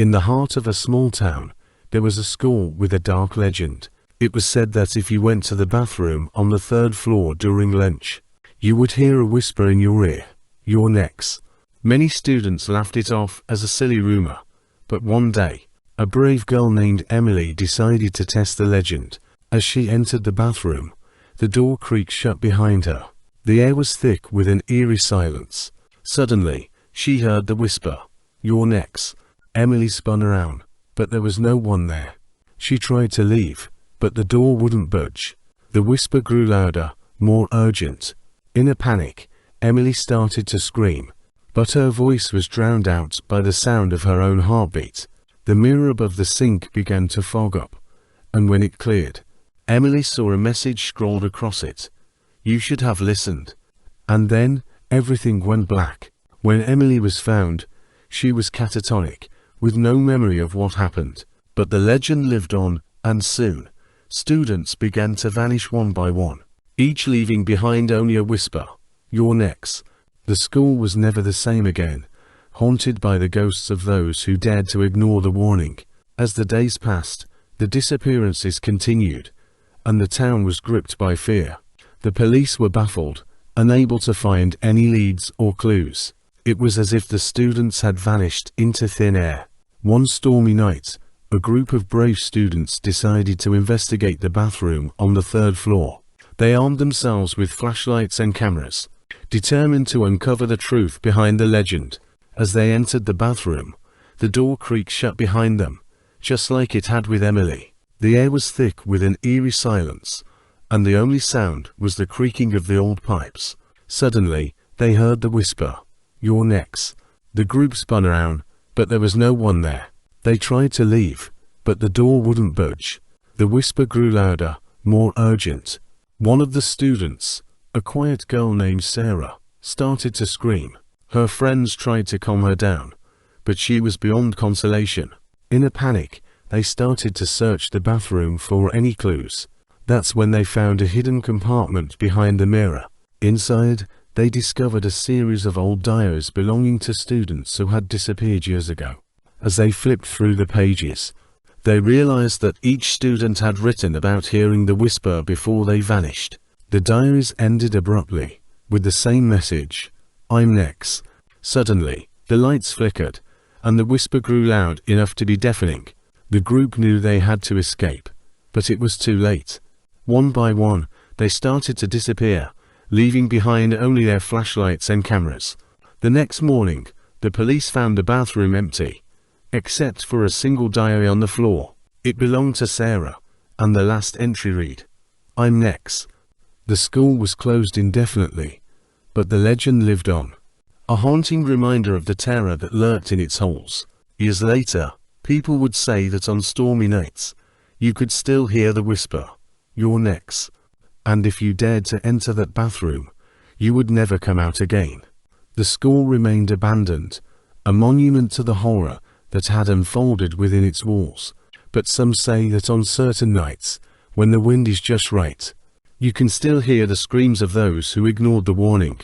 In the heart of a small town, there was a school with a dark legend. It was said that if you went to the bathroom on the 3rd floor during lunch, you would hear a whisper in your ear, "You're next." Many students laughed it off as a silly rumor, but one day, a brave girl named Emily decided to test the legend. As she entered the bathroom, the door creaked shut behind her. The air was thick with an eerie silence. Suddenly, she heard the whisper, "You're next." Emily spun around, but there was no one there. She tried to leave, but the door wouldn't budge. The whisper grew louder, more urgent. In a panic, Emily started to scream, but her voice was drowned out by the sound of her own heartbeat. The mirror above the sink began to fog up, and when it cleared, Emily saw a message scrawled across it. "You should have listened." And then, everything went black. When Emily was found, she was catatonic, with no memory of what happened. But the legend lived on, and soon, students began to vanish one by one, each leaving behind only a whisper, "You're next." The school was never the same again, haunted by the ghosts of those who dared to ignore the warning. As the days passed, the disappearances continued, and the town was gripped by fear. The police were baffled, unable to find any leads or clues. It was as if the students had vanished into thin air. One stormy night, a group of brave students decided to investigate the bathroom on the 3rd floor. They armed themselves with flashlights and cameras, determined to uncover the truth behind the legend. As they entered the bathroom, the door creaked shut behind them, just like it had with Emily. The air was thick with an eerie silence, and the only sound was the creaking of the old pipes. Suddenly, they heard the whisper, "You're next." The group spun around, but there was no one there. They tried to leave, but the door wouldn't budge. The whisper grew louder, more urgent. One of the students, a quiet girl named Sarah, started to scream. Her friends tried to calm her down, but she was beyond consolation. In a panic, they started to search the bathroom for any clues. That's when they found a hidden compartment behind the mirror. Inside, they discovered a series of old diaries belonging to students who had disappeared years ago. As they flipped through the pages, they realized that each student had written about hearing the whisper before they vanished. The diaries ended abruptly, with the same message, "I'm next." Suddenly, the lights flickered, and the whisper grew loud enough to be deafening. The group knew they had to escape, but it was too late. One by one, they started to disappear, leaving behind only their flashlights and cameras. The next morning, the police found the bathroom empty, except for a single diary on the floor. It belonged to Sarah, and the last entry read, "I'm next." The school was closed indefinitely, but the legend lived on, a haunting reminder of the terror that lurked in its holes. Years later, people would say that on stormy nights, you could still hear the whisper, "You're next." And if you dared to enter that bathroom, you would never come out again. The school remained abandoned, a monument to the horror that had unfolded within its walls. But some say that on certain nights, when the wind is just right, you can still hear the screams of those who ignored the warning.